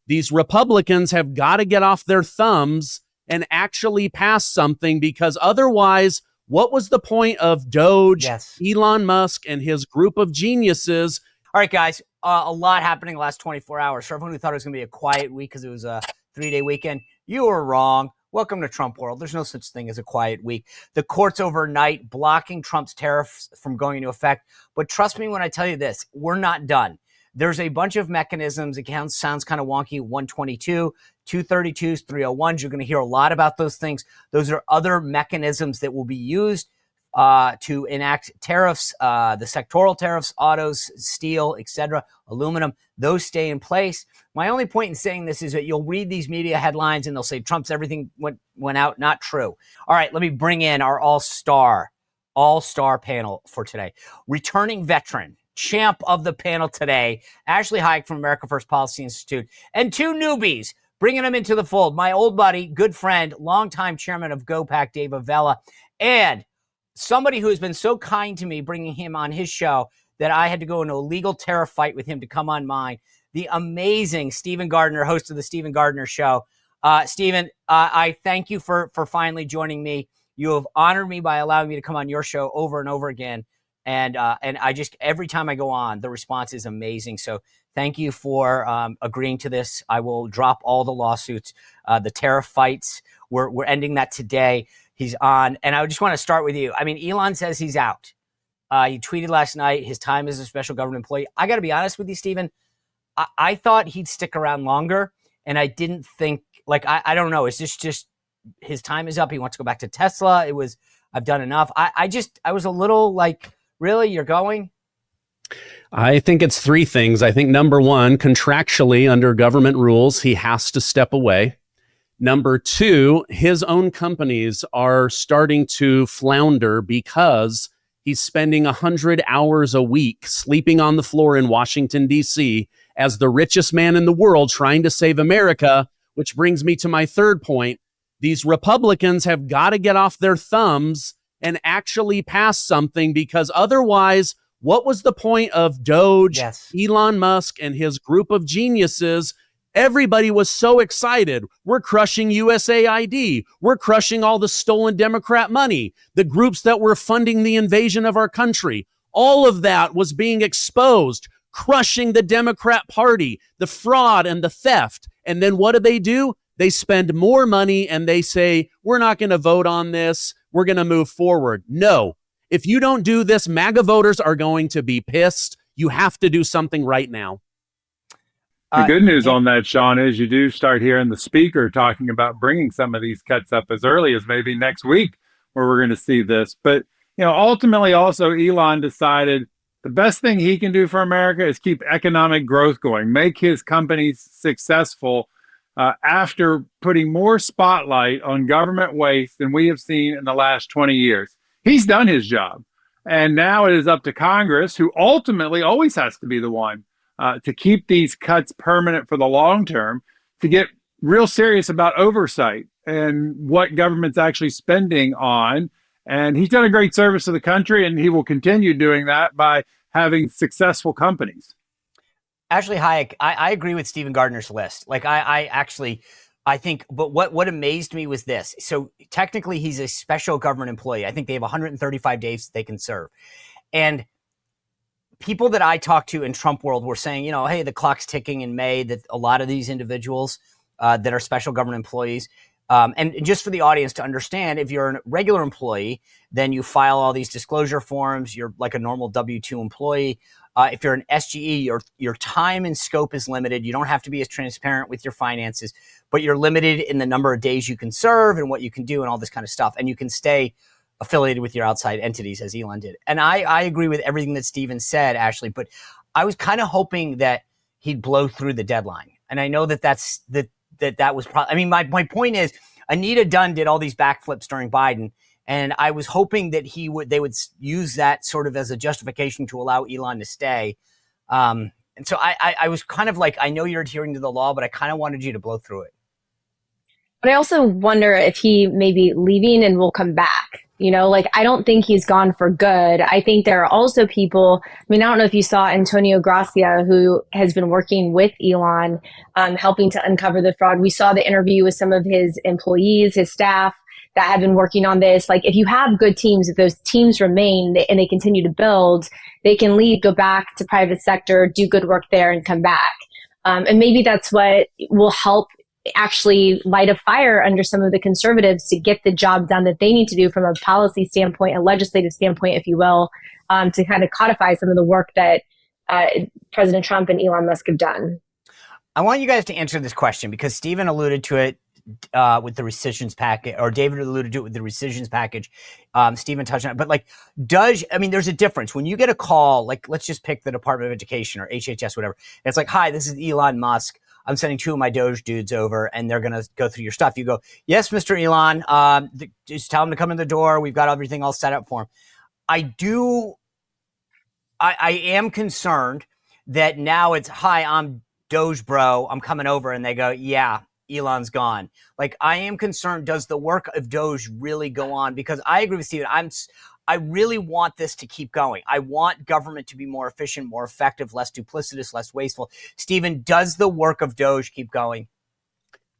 these Republicans have got to get off their thumbs and actually pass something, because otherwise, what was the point of DOGE, Yes. Elon Musk, and his group of geniuses? All right, guys, a lot happening the last 24 hours. For everyone who thought it was going to be a quiet week because it was a 3-day weekend, you were wrong. Welcome to Trump world. There's no such thing as a quiet week. The courts overnight blocking Trump's tariffs from going into effect. But trust me when I tell you this, we're not done. There's a bunch of mechanisms. It sounds kind of wonky. 122, 232s, 301s. You're going to hear a lot about those things. Those are other mechanisms that will be used to enact tariffs, the sectoral tariffs, autos, steel, etc., aluminum. Those stay in place. My only point in saying this is that you'll read these media headlines and they'll say Trump's everything went out. Not true. All right, let me bring in our all-star panel for today. Returning veteran, champ of the panel today, Ashley Hayek from America First Policy Institute, and two newbies, bringing them into the fold. My old buddy, good friend, longtime chairman of GoPac, Dave Avella, and somebody who has been so kind to me, bringing him on his show that I had to go into a legal tariff fight with him to come on mine, the amazing Stephen Gardner, host of the Stephen Gardner Show. Stephen, I thank you for finally joining me. You have honored me by allowing me to come on your show over and over again. And I just, every time I go on, the response is amazing. So thank you for agreeing to this. I will drop all the lawsuits, the tariff fights. We're ending that today. He's on. And I just want to start with you. I mean, Elon says he's out. He tweeted last night his time as a special government employee. I got to be honest with you, Stephen. I thought he'd stick around longer. And I didn't think, I don't know. Is this just his time is up? He wants to go back to Tesla. I've done enough. I was a little like, really? You're going? I think it's three things. I think number one, contractually under government rules, he has to step away. Number two, his own companies are starting to flounder because he's spending 100 hours a week sleeping on the floor in Washington, D.C. as the richest man in the world trying to save America, which brings me to my third point. These Republicans have got to get off their thumbs and actually pass something, because otherwise, what was the point of DOGE, Yes. Elon Musk, and his group of geniuses? Everybody was so excited. We're crushing USAID. We're crushing all the stolen Democrat money, the groups that were funding the invasion of our country. All of that was being exposed, crushing the Democrat Party, the fraud and the theft. And then what do? They spend more money and they say, we're not going to vote on this. We're going to move forward. No, if you don't do this, MAGA voters are going to be pissed. You have to do something right now. The good news on that, Sean, is you do start hearing the speaker talking about bringing some of these cuts up as early as maybe next week, where we're going to see this. But, ultimately also Elon decided the best thing he can do for America is keep economic growth going, make his companies successful after putting more spotlight on government waste than we have seen in the last 20 years. He's done his job. And now it is up to Congress, who ultimately always has to be the one to keep these cuts permanent for the long term, to get real serious about oversight and what government's actually spending on. And he's done a great service to the country, and he will continue doing that by having successful companies. Ashley Hayek, I agree with Stephen Gardner's list. I think, but what amazed me was this. So technically he's a special government employee. I think they have 135 days they can serve. And people that I talked to in Trump world were saying, hey, the clock's ticking in May, that a lot of these individuals that are special government employees, and just for the audience to understand, if you're a regular employee, then you file all these disclosure forms. You're like a normal W-2 employee. If you're an SGE, your time and scope is limited. You don't have to be as transparent with your finances, but you're limited in the number of days you can serve and what you can do and all this kind of stuff. And you can stay affiliated with your outside entities, as Elon did. And I agree with everything that Stephen said, Ashley, but I was kind of hoping that he'd blow through the deadline. And I know that that was probably, I mean, my point is, Anita Dunn did all these backflips during Biden, and I was hoping that they would use that sort of as a justification to allow Elon to stay. And so I was kind of like, I know you're adhering to the law, but I kind of wanted you to blow through it. But I also wonder if he may be leaving and will come back. Like, I don't think he's gone for good. I think there are also people, I mean, I don't know if you saw Antonio Gracia, who has been working with Elon, helping to uncover the fraud. We saw the interview with some of his employees, his staff that have been working on this. Like, if you have good teams, if those teams remain and they continue to build, they can leave, go back to private sector, do good work there, and come back. And maybe that's what will help actually light a fire under some of the conservatives to get the job done that they need to do from a policy standpoint, a legislative standpoint, if you will, to kind of codify some of the work that President Trump and Elon Musk have done. I want you guys to answer this question because Stephen alluded to it with the rescissions package, or David alluded to it with the rescissions package. Stephen touched on it, but like, there's a difference when you get a call, like, let's just pick the Department of Education or HHS, whatever. It's like, hi, this is Elon Musk. I'm sending 2 of my DOGE dudes over and they're going to go through your stuff. You go, yes, Mr. Elon, just tell him to come in the door. We've got everything all set up for him. I am concerned that now it's, hi, I'm DOGE bro. I'm coming over. And they go, yeah, Elon's gone. Like, I am concerned. Does the work of DOGE really go on? Because I agree with Stephen. I really want this to keep going. I want government to be more efficient, more effective, less duplicitous, less wasteful. Stephen, does the work of DOGE keep going?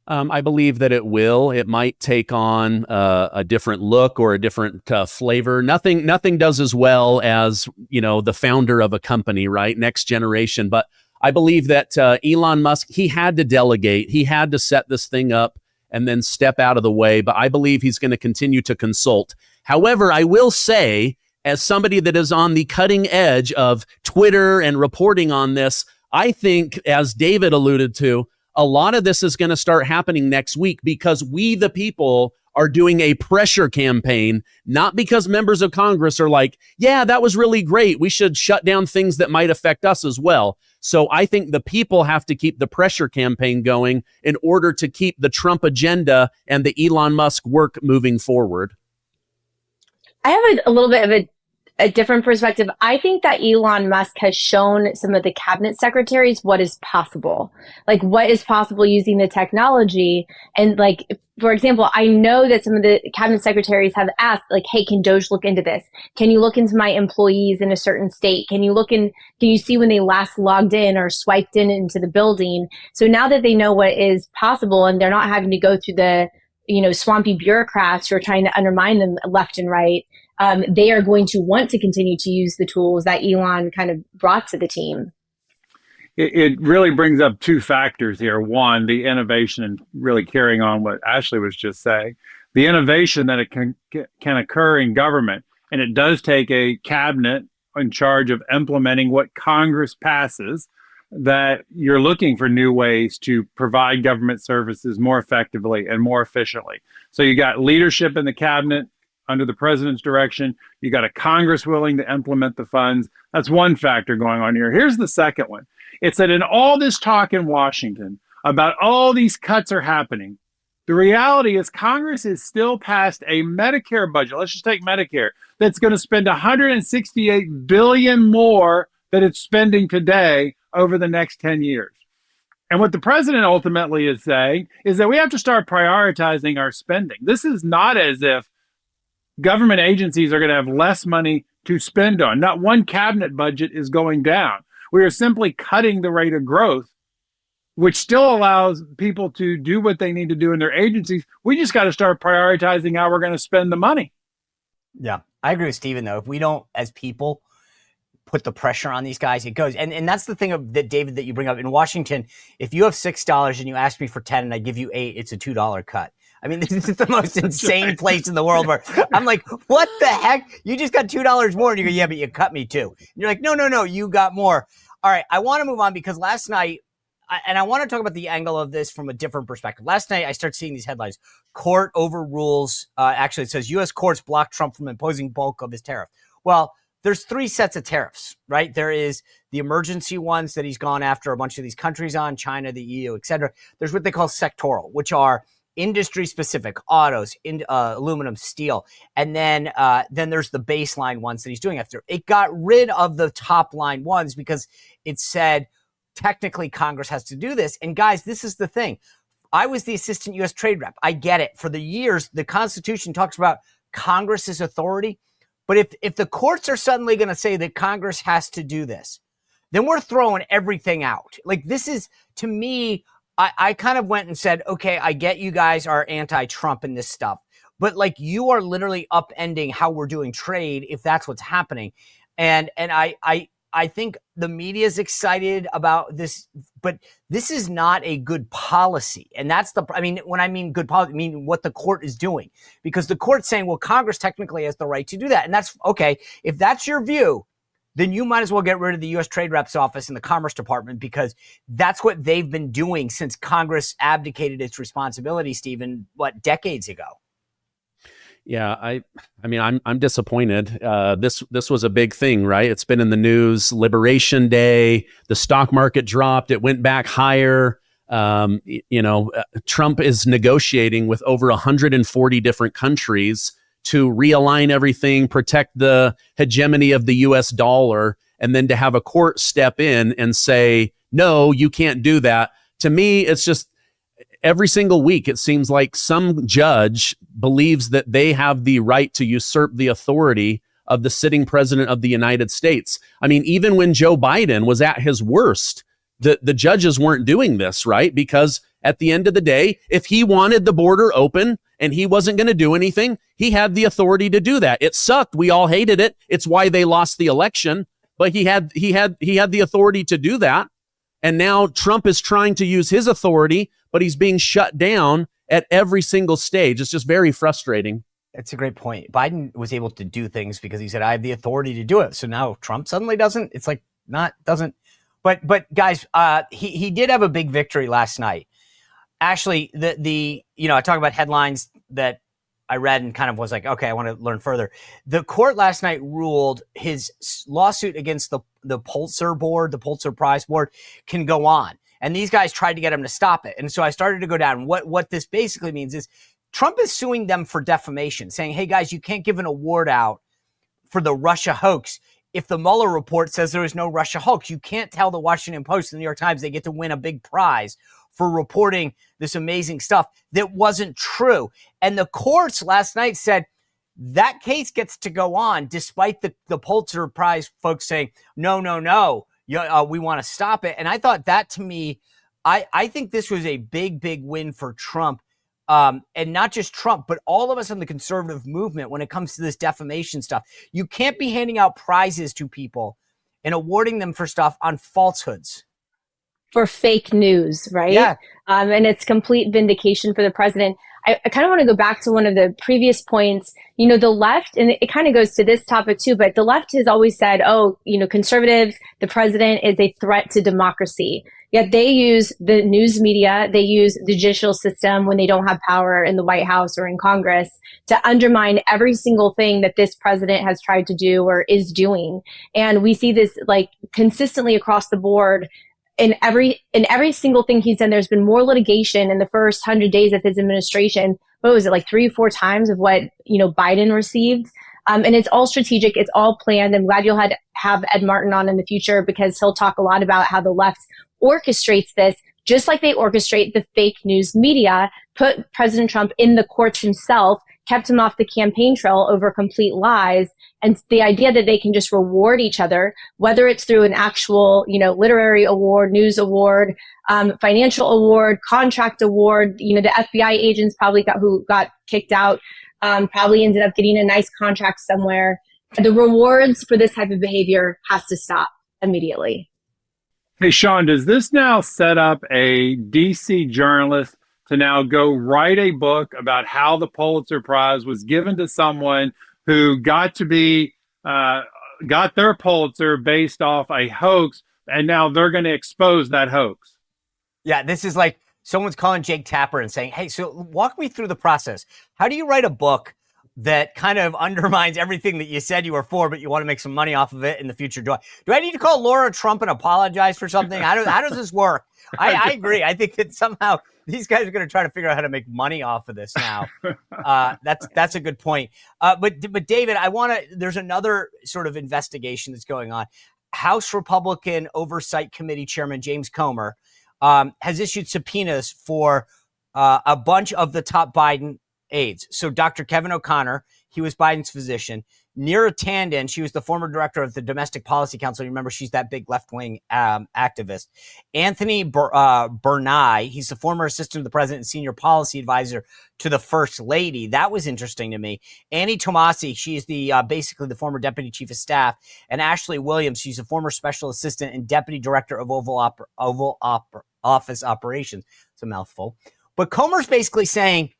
I believe that it will. It might take on a different look or a different flavor. Nothing does as well as, the founder of a company, right? Next generation. But I believe that Elon Musk, he had to delegate. He had to set this thing up and then step out of the way. But I believe he's going to continue to consult. However, I will say, as somebody that is on the cutting edge of Twitter and reporting on this, I think, as David alluded to, a lot of this is going to start happening next week because we, the people, are doing a pressure campaign, not because members of Congress are like, yeah, that was really great. We should shut down things that might affect us as well. So I think the people have to keep the pressure campaign going in order to keep the Trump agenda and the Elon Musk work moving forward. I have a little bit of a different perspective. I think that Elon Musk has shown some of the cabinet secretaries what is possible, like what is possible using the technology. And like, for example, I know that some of the cabinet secretaries have asked, like, hey, can DOGE look into this? Can you look into my employees in a certain state? Can you see when they last logged in or swiped into the building? So now that they know what is possible and they're not having to go through the, swampy bureaucrats who are trying to undermine them left and right, they are going to want to continue to use the tools that Elon kind of brought to the team. It really brings up 2 factors here. One, the innovation, and really carrying on what Ashley was just saying, the innovation that it can occur in government. And it does take a cabinet in charge of implementing what Congress passes, that you're looking for new ways to provide government services more effectively and more efficiently. So you got leadership in the cabinet under the president's direction. You got a Congress willing to implement the funds. That's one factor going on here. Here's the second one. It's that in all this talk in Washington about all these cuts are happening, the reality is Congress is still passed a Medicare budget. Let's just take Medicare. That's going to spend $168 billion more than it's spending today over the next 10 years. And what the president ultimately is saying is that we have to start prioritizing our spending. This is not as if government agencies are going to have less money to spend on. Not one cabinet budget is going down. We are simply cutting the rate of growth, which still allows people to do what they need to do in their agencies. We just got to start prioritizing how we're going to spend the money. Yeah, I agree with Stephen, though. If we don't, as people, put the pressure on these guys, it goes. And that's the thing that, David, that you bring up. In Washington, if you have $6 and you ask me for 10 and I give you 8, it's a $2 cut. I mean, this is the most insane place in the world where I'm like, what the heck? You just got $2 more. And you go, yeah, but you cut me too. And you're like, no, you got more. All right, I want to move on because last night, and I want to talk about the angle of this from a different perspective. Last night, I started seeing these headlines. Court overrules, actually it says U.S. courts block Trump from imposing bulk of his tariff. Well, there's 3 sets of tariffs, right? There is the emergency ones that he's gone after a bunch of these countries on, China, the EU, et cetera. There's what they call sectoral, which are industry-specific, autos, aluminum, steel. And then there's the baseline ones that he's doing after. It got rid of the top-line ones because it said, technically, Congress has to do this. And guys, this is the thing. I was the assistant U.S. trade rep. I get it. For the years, the Constitution talks about Congress's authority. But if the courts are suddenly going to say that Congress has to do this, then we're throwing everything out. Like, this is, to me, I kind of went and said, okay, I get you guys are anti-Trump in this stuff, but like, you are literally upending how we're doing trade if that's what's happening. And I think the media is excited about this, but this is not a good policy. And that's when I mean good policy, I mean what the court is doing, because the court's saying, well, Congress technically has the right to do that. And that's okay. If that's your view, then you might as well get rid of the U.S. Trade Rep's office and the Commerce Department, because that's what they've been doing since Congress abdicated its responsibility, Stephen, decades ago. Yeah, I mean, I'm disappointed. This was a big thing, right? It's been in the news. Liberation Day, the stock market dropped. It went back higher. Trump is negotiating with over 140 different countries to realign everything, protect the hegemony of the US dollar, and then to have a court step in and say, no, you can't do that. To me, it's just every single week, it seems like some judge believes that they have the right to usurp the authority of the sitting president of the United States. I mean, even when Joe Biden was at his worst, the judges weren't doing this, right? Because at the end of the day, if he wanted the border open and he wasn't going to do anything, he had the authority to do that. It sucked. We all hated it. It's why they lost the election. But he had the authority to do that. And now Trump is trying to use his authority, but he's being shut down at every single stage. It's just very frustrating. It's a great point. Biden was able to do things because he said, I have the authority to do it. So now Trump suddenly doesn't. It's like doesn't. But guys, he did have a big victory last night. Actually, I talk about headlines that I read and kind of was like, okay, I want to learn further. The court last night ruled his lawsuit against the Pulitzer board, the Pulitzer Prize board, can go on. And these guys tried to get him to stop it. And so I started to go down. What this basically means is Trump is suing them for defamation, saying, hey, guys, you can't give an award out for the Russia hoax if the Mueller report says there is no Russia hoax. You can't tell the Washington Post and the New York Times they get to win a big prize for reporting this amazing stuff that wasn't true. And the courts last night said that case gets to go on despite the Pulitzer Prize folks saying, no, we want to stop it. And I thought that, to me, I think this was a big, big win for Trump. And not just Trump, but all of us in the conservative movement when it comes to this defamation stuff. You can't be handing out prizes to people and awarding them for stuff on falsehoods. For fake news, right? Yeah. And it's complete vindication for the president. I kind of want to go back to one of the previous points. The left, and it kind of goes to this topic too, but the left has always said, conservatives, the president is a threat to democracy. Yet they use the news media, they use the judicial system when they don't have power in the White House or in Congress to undermine every single thing that this president has tried to do or is doing. And we see this like consistently across the board. In every single thing he's done, there's been more litigation in the first 100 days of his administration. What was it, like 3 or 4 times of what Biden received? And it's all strategic. It's all planned. I'm glad you'll have Ed Martin on in the future, because he'll talk a lot about how the left orchestrates this, just like they orchestrate the fake news media, put President Trump in the courts himself, kept him off the campaign trail over complete lies. And the idea that they can just reward each other, whether it's through an actual, literary award, news award, financial award, contract award, the FBI agents who got kicked out, probably ended up getting a nice contract somewhere. The rewards for this type of behavior has to stop immediately. Hey, Sean, does this now set up a DC journalist to now go write a book about how the Pulitzer Prize was given to someone who got their Pulitzer based off a hoax, and now they're going to expose that hoax? Yeah, this is like someone's calling Jake Tapper and saying, hey, so walk me through the process. How do you write a book that kind of undermines everything that you said you were for, but you want to make some money off of it in the future? Do I need to call Laura Trump and apologize for something? How does this work? I agree. I think that somehow these guys are going to try to figure out how to make money off of this now. That's a good point. But David, there's another sort of investigation that's going on. House Republican Oversight Committee Chairman James Comr has issued subpoenas for a bunch of the top Biden aides. So Dr. Kevin O'Connor, he was Biden's physician. Neera Tanden, she was the former director of the Domestic Policy Council. You remember, she's that big left-wing activist. Anthony Bernay, he's the former assistant to the president and senior policy advisor to the first lady. That was interesting to me. Annie Tomasi, she's the basically the former deputy chief of staff. And Ashley Williams, she's a former special assistant and deputy director of Oval Office operations. It's a mouthful. But Comr's basically saying,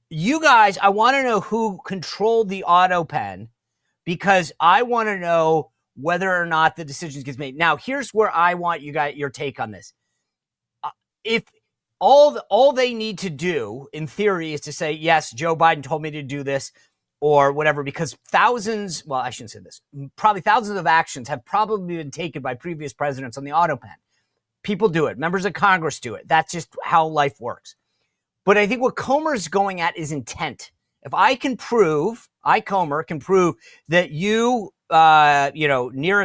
you guys, I want to know who controlled the auto pen, because I want to know whether or not the decisions gets made. Now, here's where I want you guys your take on this. If all they need to do, in theory, is to say, yes, Joe Biden told me to do this or whatever, because thousands, well, I shouldn't say this, probably thousands of actions have probably been taken by previous presidents on the auto pen. People do it. Members of Congress do it. That's just how life works. But I think what Comr's going at is intent. If I can prove, Comr can prove that you, Neera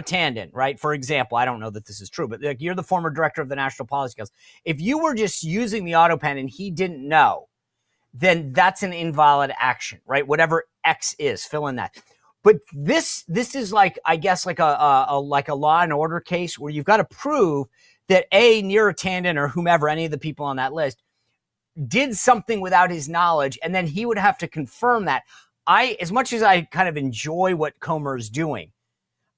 Tanden, right? For example, I don't know that this is true, but like, you're the former director of the National Policy Council. If you were just using the auto pen and he didn't know, then that's an invalid action, right? Whatever X is, fill in that. But this is like, I guess, like a law and order case where you've got to prove that Neera Tanden or whomever, any of the people on that list, did something without his knowledge, and then he would have to confirm that. As much as I kind of enjoy what Comr is doing,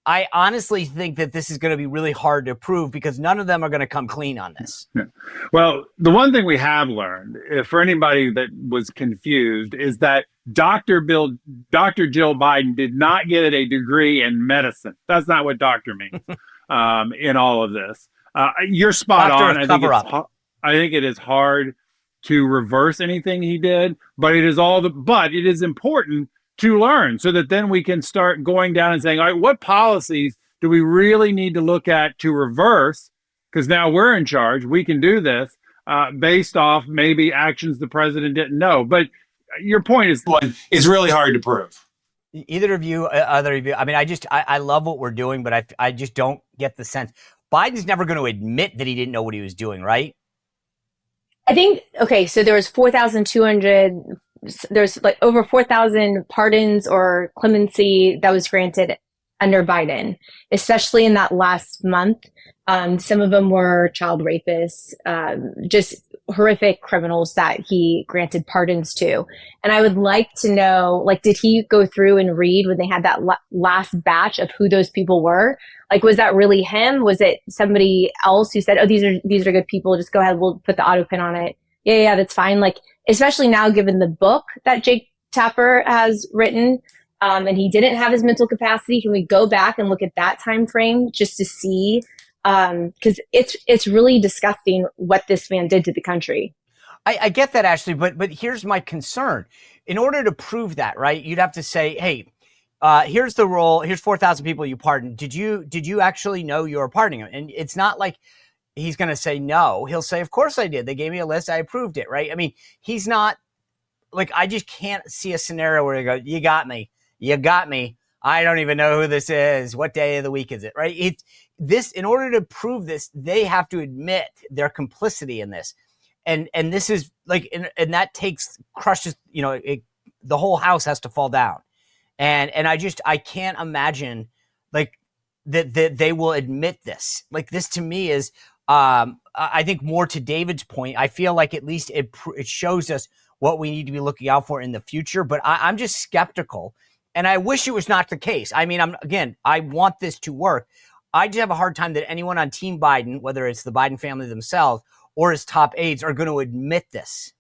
I honestly think that this is going to be really hard to prove because none of them are going to come clean on this. Yeah. Well, the one thing we have learned, for anybody that was confused, is that Dr. Jill Biden did not get a degree in medicine. That's not what doctor means in all of this. You're spot on. I think it is hard to reverse anything he did, but it is important to learn so that then we can start going down and saying, all right, what policies do we really need to look at to reverse? Because now we're in charge. We can do this based off maybe actions the president didn't know. But your point is really hard to prove. Either of you, other of you. I mean, I love what we're doing, but I just don't get the sense. Biden's never going to admit that he didn't know what he was doing, right? I think, okay, so there was 4,200, there's like over 4,000 pardons or clemency that was granted under Biden, especially in that last month. Some of them were child rapists, just horrific criminals that he granted pardons to. And I would like to know, like, did he go through and read when they had that last batch of who those people were? Like, was that really him? Was it somebody else who said, oh, these are good people, just go ahead, we'll put the auto pin on it. Yeah, that's fine. Like, especially now, given the book that Jake Tapper has written, and he didn't have his mental capacity, can we go back and look at that time frame just to see? Because it's really disgusting what this man did to the country. I get that, Ashley, but here's my concern. In order to prove that, right, you'd have to say, hey, here's the role. Here's 4,000 people you pardoned. Did you actually know you were pardoning them? And it's not like he's going to say no. He'll say, of course I did. They gave me a list. I approved it, right? I mean, he's not like, I just can't see a scenario where he goes, you got me. I don't even know who this is. What day of the week is it, right? In order to prove this, they have to admit their complicity in this. And this is like, and that crushes, the whole house has to fall down. And I can't imagine like that they will admit this. Like, this to me is, I think more to David's point, I feel like at least it shows us what we need to be looking out for in the future. But I'm just skeptical. And I wish it was not the case. I mean, I want this to work. I just have a hard time that anyone on Team Biden, whether it's the Biden family themselves or his top aides, are going to admit this.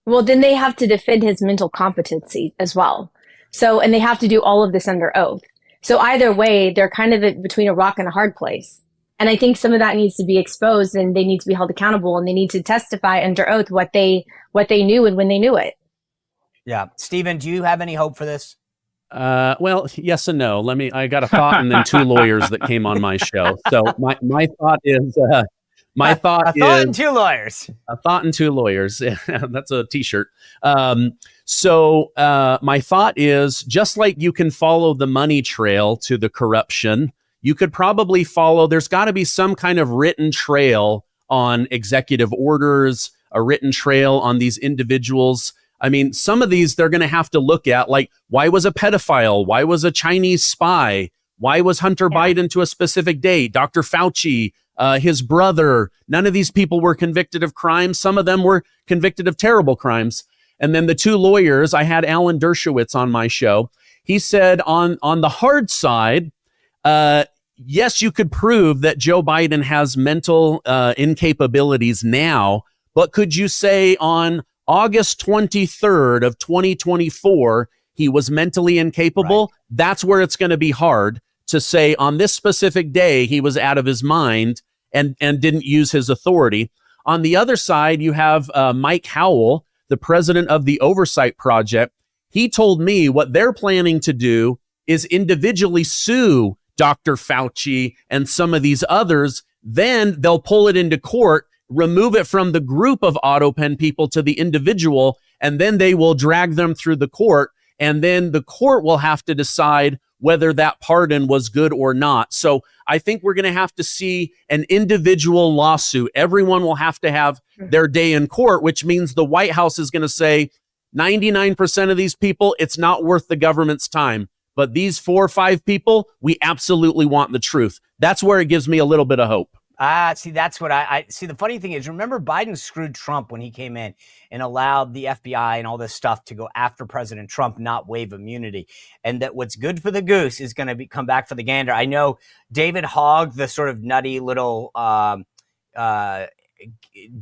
Well, then they have to defend his mental competency as well. So, and they have to do all of this under oath. So either way, they're kind of between a rock and a hard place. And I think some of that needs to be exposed, and they need to be held accountable, and they need to testify under oath what they knew and when they knew it. Yeah. Stephen, do you have any hope for this? Well, yes and no. I got a thought and then two lawyers that came on my show. So my thought is, a thought and two lawyers. A thought and two lawyers. That's a t-shirt. So my thought is, just like you can follow the money trail to the corruption, you could probably there's got to be some kind of written trail on executive orders, a written trail on these individuals. I mean, some of these they're going to have to look at, like, why was a pedophile? Why was a Chinese spy? Why was Hunter Biden to a specific date? Dr. Fauci, his brother, none of these people were convicted of crimes. Some of them were convicted of terrible crimes. And then the two lawyers, I had Alan Dershowitz on my show. He said on the hard side, yes, you could prove that Joe Biden has mental incapabilities now, but could you say on August 23rd of 2024, he was mentally incapable? Right. That's where it's going to be hard to say on this specific day he was out of his mind and didn't use his authority. On the other side, you have Mike Howell, the president of the Oversight Project. He told me what they're planning to do is individually sue Dr. Fauci and some of these others. Then they'll pull it into court, remove it from the group of AutoPen people to the individual, and then they will drag them through the court. And then the court will have to decide whether that pardon was good or not. So I think we're going to have to see an individual lawsuit. Everyone will have to have their day in court, which means the White House is going to say 99% of these people, it's not worth the government's time. But these 4 or 5 people, we absolutely want the truth. That's where it gives me a little bit of hope. See, that's what I see. The funny thing is, remember, Biden screwed Trump when he came in and allowed the FBI and all this stuff to go after President Trump, not waive immunity. And that what's good for the goose is going to come back for the gander. I know David Hogg, the sort of nutty little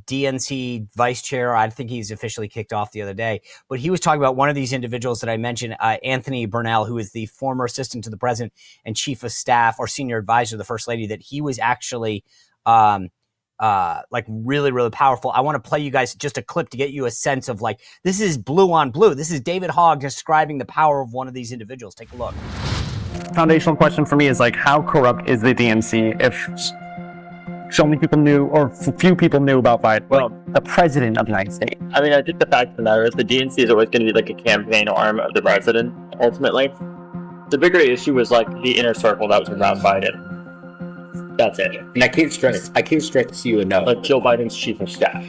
DNC vice chair, I think he's officially kicked off the other day, but he was talking about one of these individuals that I mentioned, Anthony Burnell, who is the former assistant to the president and chief of staff or senior advisor to the first lady, that he was actually like really, really powerful. I want to play you guys just a clip to get you a sense of, like, this is blue on blue. This is David Hogg describing the power of one of these individuals. Take a look. Foundational question for me is, like, how corrupt is the DNC if so many people knew, or few people knew about Biden, well, the president of the United States? I mean, I think the fact of the matter is the DNC is always going to be like a campaign arm of the president, ultimately. The bigger issue was, like, the inner circle that was around Biden. That's it. And I can't stress to you enough. Like, Joe Biden's chief of staff,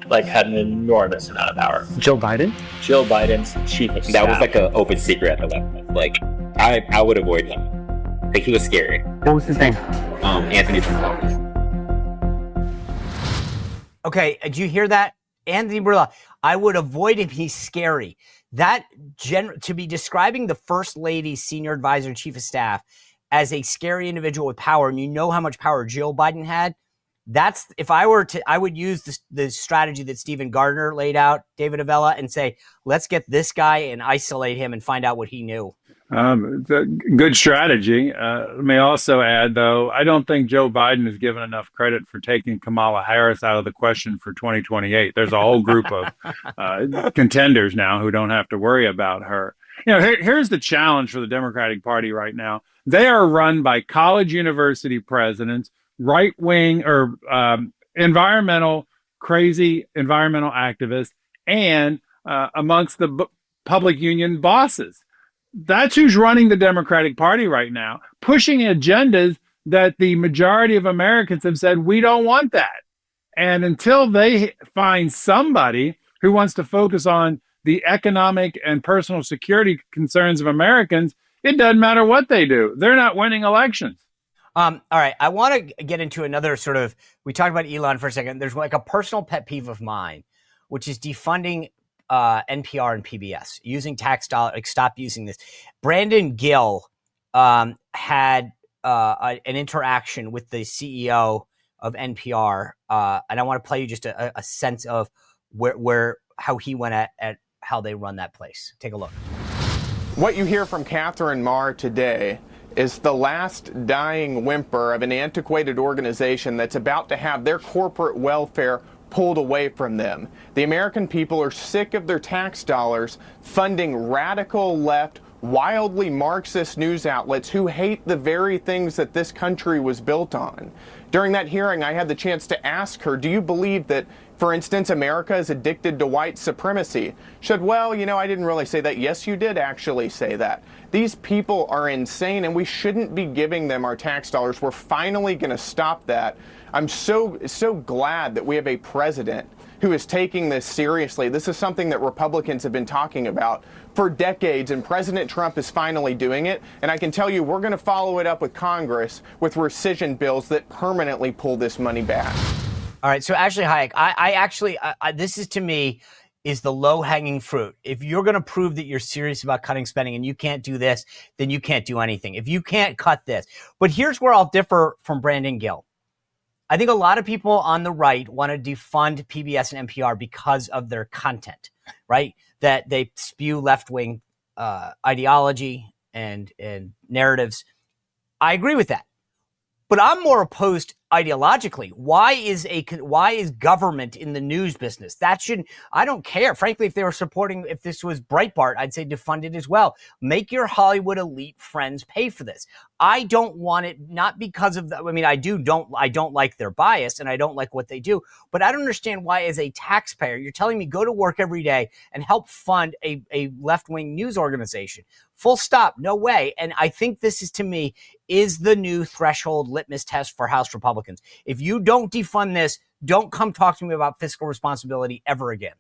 like, had an enormous amount of power. Joe Biden? Joe Biden's chief of staff. That was like an open secret at the level. Like, I would avoid him. Like, he was scary. What was his name? Anthony Burnell. Okay, did you hear that? Anthony Burnell. I would avoid him. He's scary. That to be describing the first lady, senior advisor, chief of staff as a scary individual with power, and you know how much power Jill Biden had. That's, if I were to, I would use the strategy that Stephen Gardner laid out, David Avella, and say, let's get this guy and isolate him and find out what he knew. It's a good strategy. Let me also add, though, I don't think Joe Biden is given enough credit for taking Kamala Harris out of the question for 2028. There's a whole group of contenders now who don't have to worry about her. You know, here's the challenge for the Democratic Party right now. They are run by college university presidents, right-wing or crazy environmental activists, and amongst the public union bosses. That's who's running the Democratic Party right now, pushing agendas that the majority of Americans have said, we don't want that. And until they find somebody who wants to focus on the economic and personal security concerns of Americans, it doesn't matter what they do. They're not winning elections. All right. I want to get into another sort of, we talked about Elon for a second. There's like a personal pet peeve of mine, which is defunding NPR and PBS, using tax dollars. Like, stop using this. Brandon Gill had an interaction with the CEO of NPR, and I want to play you just a sense of how he went at how they run that place. Take a look. What you hear from Catherine Marr today is the last dying whimper of an antiquated organization that's about to have their corporate welfare pulled away from them. The American people are sick of their tax dollars funding radical left, wildly Marxist news outlets who hate the very things that this country was built on. During that hearing, I had the chance to ask her, do you believe that, for instance, America is addicted to white supremacy? She said, well, you know, I didn't really say that. Yes, you did actually say that. These people are insane, and we shouldn't be giving them our tax dollars. We're finally going to stop that. I'm so glad that we have a president who is taking this seriously. This is something that Republicans have been talking about for decades, and President Trump is finally doing it. And I can tell you, we're going to follow it up with Congress with rescission bills that permanently pull this money back. All right. So Ashley Hayek, I actually, this is to me is the low hanging fruit. If you're going to prove that you're serious about cutting spending and you can't do this, then you can't do anything. If you can't cut this. But here's where I'll differ from Brandon Gill. I think a lot of people on the right want to defund PBS and NPR because of their content, right? That they spew left-wing ideology and narratives. I agree with that. But I'm more opposed ideologically. Why is government in the news business? I don't care. Frankly, if they were supporting, if this was Breitbart, I'd say defund it as well. Make your Hollywood elite friends pay for this. I don't want it, not because of I mean, I don't like their bias and I don't like what they do, but I don't understand why as a taxpayer, you're telling me go to work every day and help fund a left-wing news organization. Full stop. No way. And I think this is, to me, is the new threshold litmus test for House Republicans. If you don't defund this, don't come talk to me about fiscal responsibility ever again.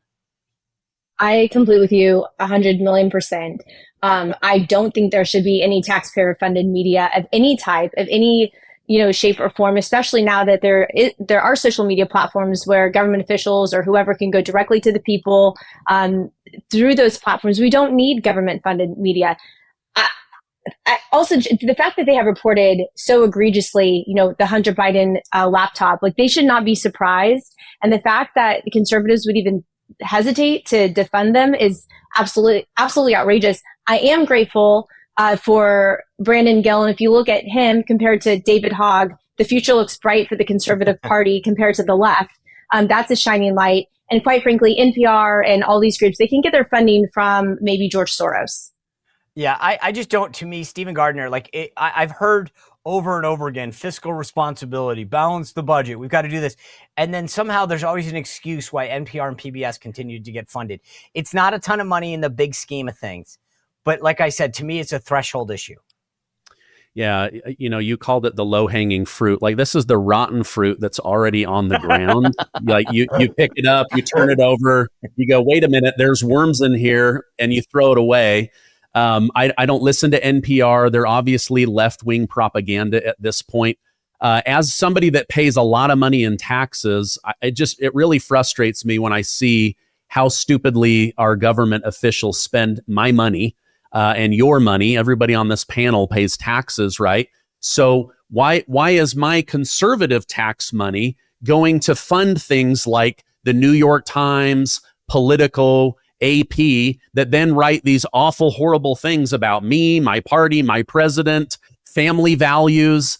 I complete with you 100,000,000%. I don't think there should be any taxpayer-funded media of any type, of any shape or form, especially now that there are social media platforms where government officials or whoever can go directly to the people through those platforms. We don't need government-funded media. Also, the fact that they have reported so egregiously, the Hunter Biden laptop, like they should not be surprised. And the fact that the conservatives would even hesitate to defund them is absolutely outrageous. I am grateful for Brandon Gill, and if you look at him compared to David Hogg, the future looks bright for the Conservative Party compared to the left. That's a shining light. And quite frankly, NPR and all these groups, they can get their funding from maybe George Soros. Yeah, I just don't, to me, Stephen Gardner, I've heard over and over again, fiscal responsibility, balance the budget, we've got to do this. And then somehow there's always an excuse why NPR and PBS continue to get funded. It's not a ton of money in the big scheme of things. But like I said, to me, it's a threshold issue. Yeah, you called it the low-hanging fruit. Like, this is the rotten fruit that's already on the ground. Like, you pick it up, you turn it over, you go, wait a minute, there's worms in here, and you throw it away. I don't listen to NPR. They're obviously left-wing propaganda at this point. As somebody that pays a lot of money in taxes, it really frustrates me when I see how stupidly our government officials spend my money. And your money. Everybody on this panel pays taxes, right? So why is my conservative tax money going to fund things like the New York Times, Politico, AP, that then write these awful, horrible things about me, my party, my president, family values?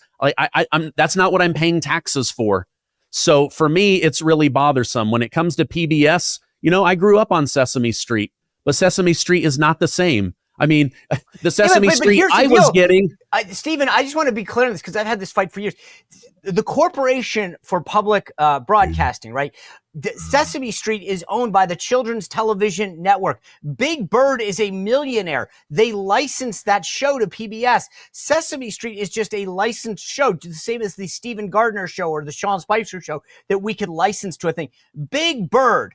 That's not what I'm paying taxes for. So for me, it's really bothersome. When it comes to PBS, I grew up on Sesame Street, but Sesame Street is not the same. I mean, the Sesame Street I was getting. Stephen, I just want to be clear on this because I've had this fight for years. The Corporation for Public Broadcasting, right? Sesame Street is owned by the Children's Television Network. Big Bird is a millionaire. They licensed that show to PBS. Sesame Street is just a licensed show, the same as the Stephen Gardner show or the Sean Spicer show that we could license to a thing. Big Bird,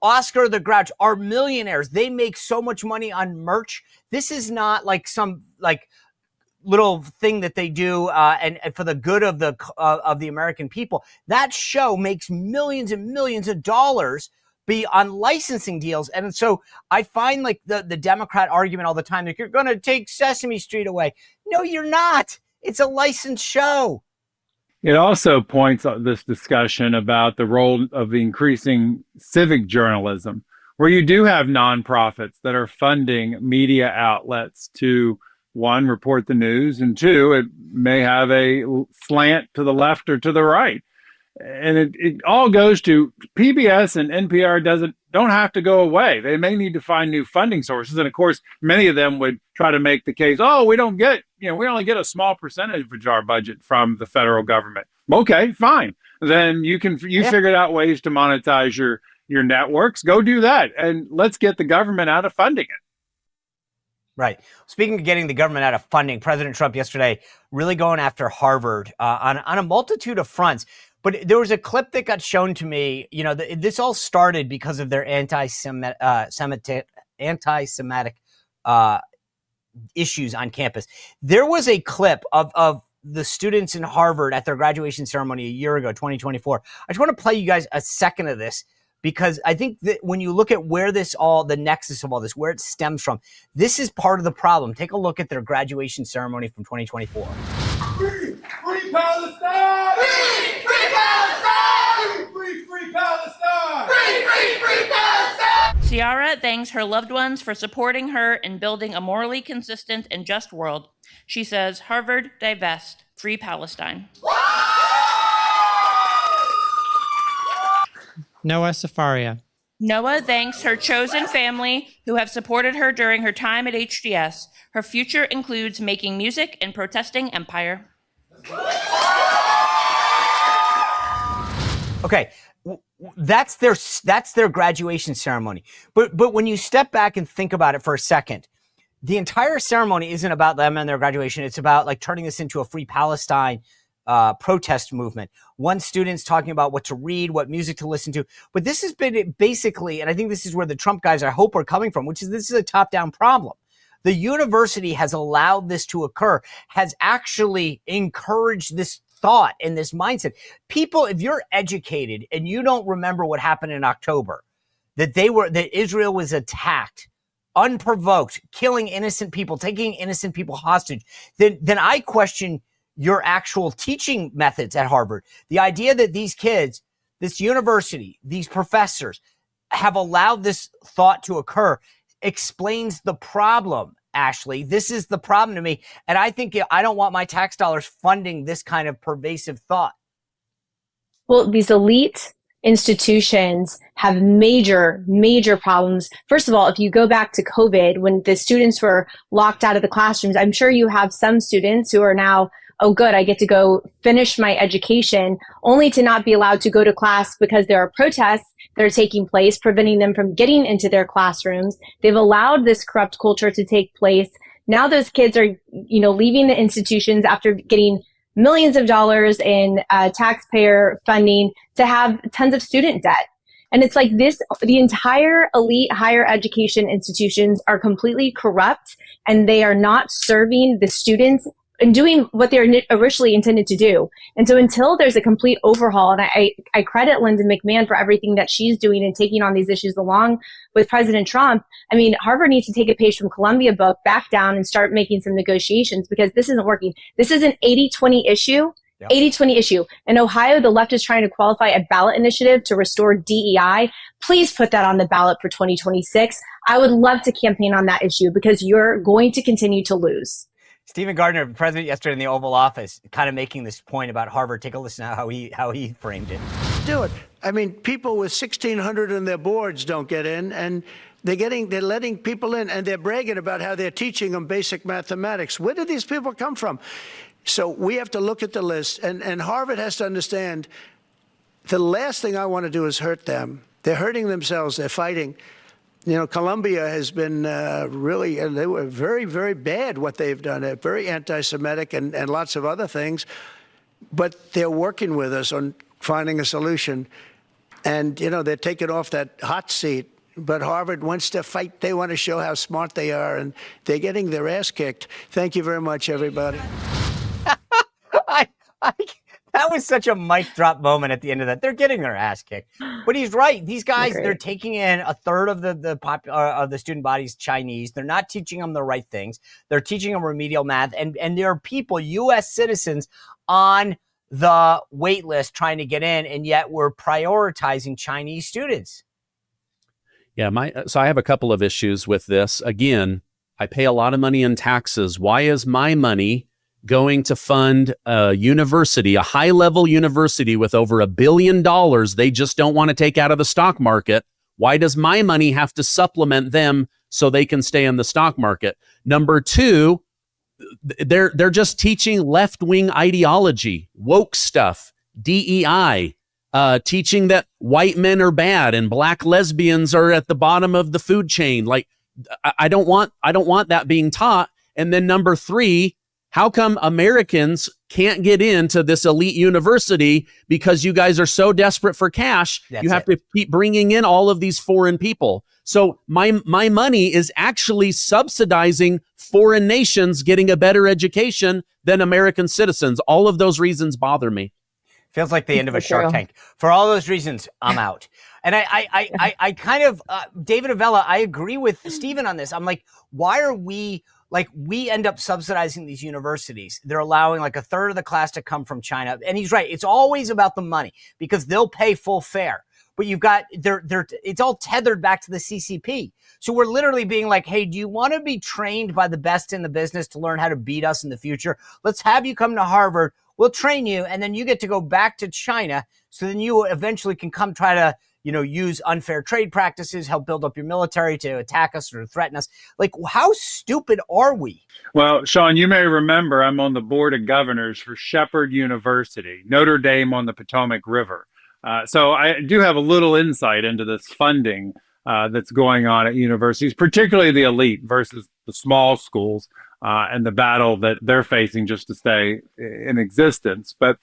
Oscar the Grouch are millionaires. They make so much money on merch. This is not like some little thing that they do and for the good of the American people. That show makes millions and millions of dollars on licensing deals. And so I find like the Democrat argument all the time, like, you're going to take Sesame Street away. No, you're not. It's a licensed show. It also points out this discussion about the role of the increasing civic journalism, where you do have nonprofits that are funding media outlets to, one, report the news, and two, it may have a slant to the left or to the right. And it all goes to PBS and NPR don't have to go away. They may need to find new funding sources. And of course, many of them would try to make the case, we only get a small percentage of our budget from the federal government. Okay, fine. Then you figured out ways to monetize your networks. Go do that. And let's get the government out of funding it. Right. Speaking of getting the government out of funding, President Trump yesterday really going after Harvard on a multitude of fronts. But there was a clip that got shown to me. You know, this all started because of their anti-Semitic issues on campus. There was a clip of the students in Harvard at their graduation ceremony a year ago, 2024. I just want to play you guys a second of this, because I think that when you look at where the nexus of all this, where it stems from, this is part of the problem. Take a look at their graduation ceremony from 2024. Free Palestine! Free Palestine! Free Palestine! Free Palestine! Ciara thanks her loved ones for supporting her in building a morally consistent and just world. She says, Harvard, divest, free Palestine. Noah Safaria. Noah thanks her chosen family who have supported her during her time at HDS. Her future includes making music and protesting empire. Okay, that's their graduation ceremony. But when you step back and think about it for a second, the entire ceremony isn't about them and their graduation. It's about like turning this into a free Palestine protest movement. One student's talking about what to read, what music to listen to. But this has been basically, and I think this is where the Trump guys, I hope, are coming from, which is this is a top-down problem. The university has allowed this to occur, has actually encouraged this thought and this mindset. People, if you're educated and you don't remember what happened in October, that Israel was attacked, unprovoked, killing innocent people, taking innocent people hostage, then I question your actual teaching methods at Harvard. The idea that these kids, this university, these professors have allowed this thought to occur explains the problem, Ashley. This is the problem to me. And I think I don't want my tax dollars funding this kind of pervasive thought. Well, these elite institutions have major, major problems. First of all, if you go back to COVID, when the students were locked out of the classrooms, I'm sure you have some students who are now, oh, good, I get to go finish my education, only to not be allowed to go to class because there are protests that are taking place, preventing them from getting into their classrooms. They've allowed this corrupt culture to take place. Now those kids are, leaving the institutions after getting millions of dollars in taxpayer funding to have tons of student debt. And it's like this, the entire elite higher education institutions are completely corrupt, and they are not serving the students and doing what they're originally intended to do. And so until there's a complete overhaul, and I credit Linda McMahon for everything that she's doing and taking on these issues along with President Trump. I mean, Harvard needs to take a page from Columbia book, back down and start making some negotiations, because this isn't working. This is an 80-20 issue. Yep. 80-20 issue. In Ohio, the left is trying to qualify a ballot initiative to restore DEI. Please put that on the ballot for 2026. I would love to campaign on that issue, because you're going to continue to lose. Stephen Gardner, president yesterday in the Oval Office, kind of making this point about Harvard. Take a listen to how he framed it. Do it. I mean, people with 1,600 in their boards don't get in, and they're letting people in, and they're bragging about how they're teaching them basic mathematics. Where do these people come from? So we have to look at the list, and Harvard has to understand the last thing I want to do is hurt them. They're hurting themselves. They're fighting. Columbia has been really, they were very, very bad what they've done. They're very anti-Semitic and lots of other things. But they're working with us on finding a solution. And, they're taking off that hot seat. But Harvard wants to fight. They want to show how smart they are. And they're getting their ass kicked. Thank you very much, everybody. That was such a mic drop moment at the end of that. They're getting their ass kicked, but he's right. These guys, they're taking in a third of the student body's Chinese. They're not teaching them the right things. They're teaching them remedial math, and there are people, U.S. citizens, on the wait list trying to get in, and yet we're prioritizing Chinese students. Yeah, so I have a couple of issues with this. Again, I pay a lot of money in taxes. Why is my money going to fund a university, a high-level university with over $1 billion they just don't want to take out of the stock market? Why does my money have to supplement them so they can stay in the stock market? Number two, they're just teaching left-wing ideology, woke stuff, DEI, teaching that white men are bad and black lesbians are at the bottom of the food chain. Like, I don't want that being taught. And then number three, How come Americans can't get into this elite university because you guys are so desperate for cash? You have to keep bringing in all of these foreign people. So my money is actually subsidizing foreign nations getting a better education than American citizens. All of those reasons bother me. Feels like the end of a Shark Tank. For all those reasons, I'm out. And I kind of, David Avella, I agree with Stephen on this. I'm like, why are we end up subsidizing these universities? They're allowing like a third of the class to come from China. And he's right. It's always about the money because they'll pay full fare. But you've got, it's all tethered back to the CCP. So we're literally being like, hey, do you want to be trained by the best in the business to learn how to beat us in the future? Let's have you come to Harvard. We'll train you. And then you get to go back to China. So then you eventually can come try to, use unfair trade practices, help build up your military to attack us or to threaten us. Like, how stupid are we? Well, Sean, you may remember I'm on the board of governors for Shepherd University, Notre Dame on the Potomac River. So I do have a little insight into this funding that's going on at universities, particularly the elite versus the small schools and the battle that they're facing just to stay in existence. But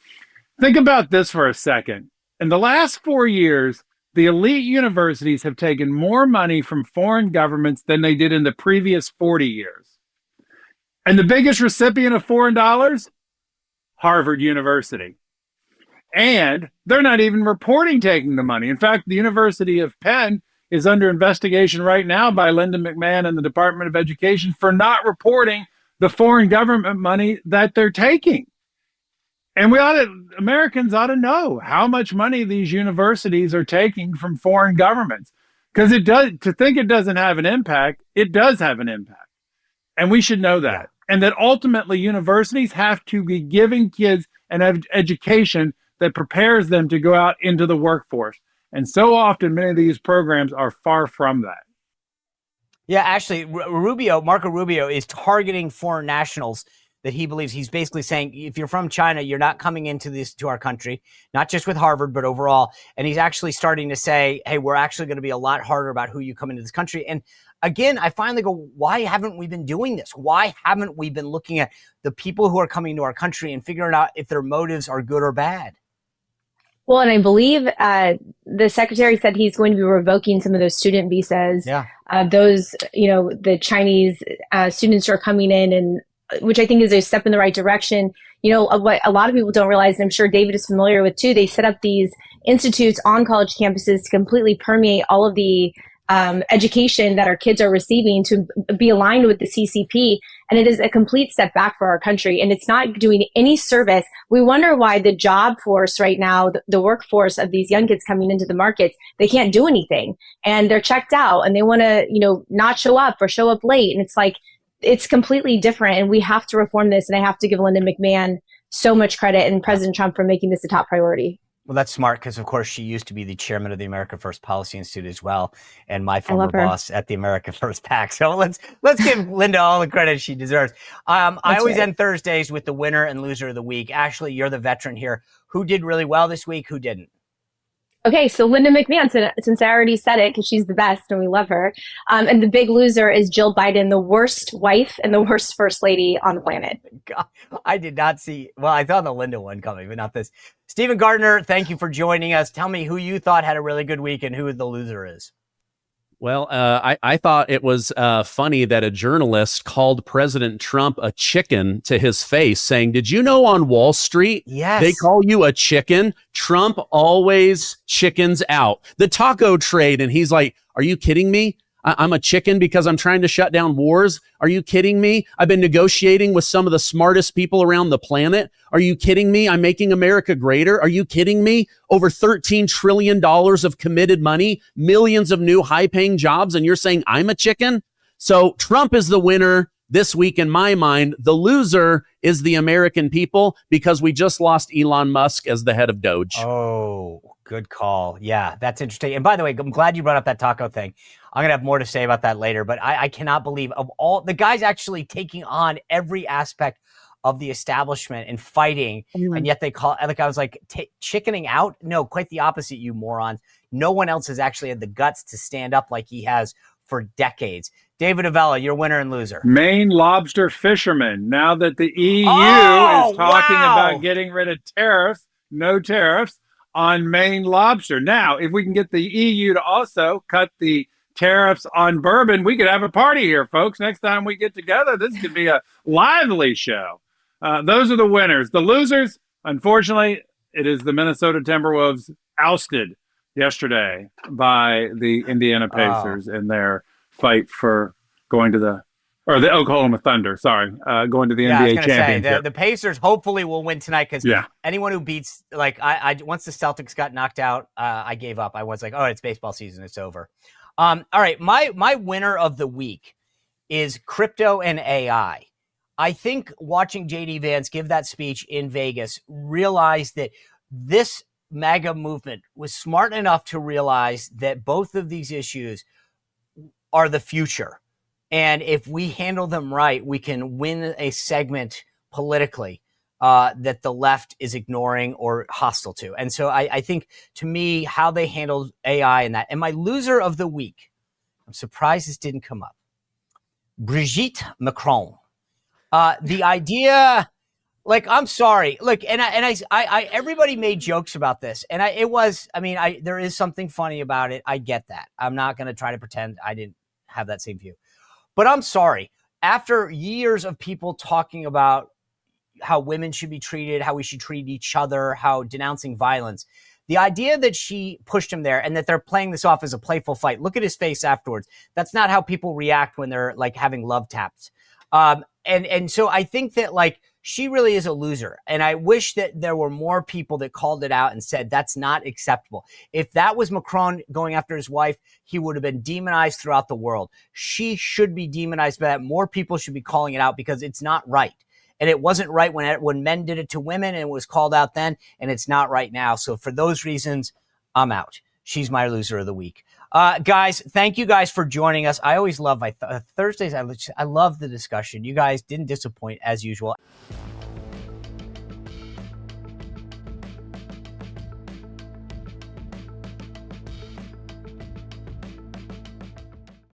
think about this for a second. In the last 4 years, the elite universities have taken more money from foreign governments than they did in the previous 40 years. And the biggest recipient of foreign dollars? Harvard University. And they're not even reporting taking the money. In fact, the University of Penn is under investigation right now by Linda McMahon and the Department of Education for not reporting the foreign government money that they're taking. And Americans ought to know how much money these universities are taking from foreign governments. Because to think it doesn't have an impact, it does have an impact. And we should know that. And that ultimately universities have to be giving kids an education that prepares them to go out into the workforce. And so often, many of these programs are far from that. Yeah, actually, Marco Rubio is targeting foreign nationals that he believes. He's basically saying, if you're from China, you're not coming to our country, not just with Harvard, but overall. And he's actually starting to say, hey, we're actually going to be a lot harder about who you come into this country. And again, I finally go, why haven't we been doing this? Why haven't we been looking at the people who are coming to our country and figuring out if their motives are good or bad? Well, and I believe the secretary said he's going to be revoking some of those student visas. Yeah. Those, the Chinese students who are coming in, and which I think is a step in the right direction. What a lot of people don't realize, and I'm sure David is familiar with too, they set up these institutes on college campuses to completely permeate all of the education that our kids are receiving to be aligned with the CCP. And it is a complete step back for our country. And it's not doing any service. We wonder why the job force right now, the workforce of these young kids coming into the markets, they can't do anything. And they're checked out and they want to, not show up or show up late. And it's like, it's completely different. And we have to reform this. And I have to give Linda McMahon so much credit and President Trump for making this a top priority. Well, that's smart because, of course, she used to be the chairman of the America First Policy Institute as well, and my former boss at the America First PAC. So let's give Linda all the credit she deserves. I always end Thursdays with the winner and loser of the week. Ashley, you're the veteran here. Who did really well this week? Who didn't? Okay, so Linda McMahon, since I already said it, because she's the best and we love her. And the big loser is Jill Biden, the worst wife and the worst first lady on the planet. God, I did not see. Well, I thought the Linda one coming, but not this. Stephen Gardner, thank you for joining us. Tell me who you thought had a really good week and who the loser is. Well, I thought it was funny that a journalist called President Trump a chicken to his face, saying, did you know on Wall Street, they call you a chicken? Trump always chickens out. The taco trade. And he's like, are you kidding me? I'm a chicken because I'm trying to shut down wars. Are you kidding me? I've been negotiating with some of the smartest people around the planet. Are you kidding me? I'm making America greater. Are you kidding me? Over $13 trillion of committed money, millions of new high-paying jobs, and you're saying I'm a chicken? So Trump is the winner this week in my mind. The loser is the American people because we just lost Elon Musk as the head of DOGE. Oh, good call. Yeah, that's interesting. And by the way, I'm glad you brought up that taco thing. I'm going to have more to say about that later, but I cannot believe of all the guys actually taking on every aspect of the establishment and fighting. And yet they call it, like, I was like, chickening out. No, quite the opposite, you morons. No one else has actually had the guts to stand up like he has for decades. David Avella, your winner and loser. Maine lobster fishermen. Now that the EU is talking about getting rid of tariffs, no tariffs on Maine lobster. Now, if we can get the EU to also cut the tariffs on bourbon, we could have a party here, folks. Next time we get together, this could be a lively show. Those are the winners. The losers, unfortunately, it is the Minnesota Timberwolves ousted yesterday by the Indiana Pacers in their fight for going to the Oklahoma Thunder, going to the NBA championship. The Pacers hopefully will win tonight because anyone who beats, I once the Celtics got knocked out, I gave up. I was like, oh, it's baseball season, it's over. All right, my winner of the week is crypto and AI. I think watching JD Vance give that speech in Vegas realized that this MAGA movement was smart enough to realize that both of these issues are the future. And if we handle them right, we can win a segment politically that the left is ignoring or hostile to. And so I think, to me, how they handled AI and that. And my loser of the week, I'm surprised this didn't come up, Brigitte Macron. The idea, I'm sorry. Look, and I everybody made jokes about this. And there is something funny about it. I get that. I'm not going to try to pretend I didn't have that same view. But I'm sorry. After years of people talking about how women should be treated, how we should treat each other, how denouncing violence, the idea that she pushed him there and that they're playing this off as a playful fight. Look at his face afterwards. That's not how people react when they're having love taps. And so I think that she really is a loser. And I wish that there were more people that called it out and said that's not acceptable. If that was Macron going after his wife, he would have been demonized throughout the world. She should be demonized by that. More people should be calling it out because it's not right. And it wasn't right when men did it to women and it was called out then, and it's not right now. So for those reasons, I'm out. She's my loser of the week. Guys, thank you guys for joining us. I always love my Thursdays. I love the discussion. You guys didn't disappoint as usual.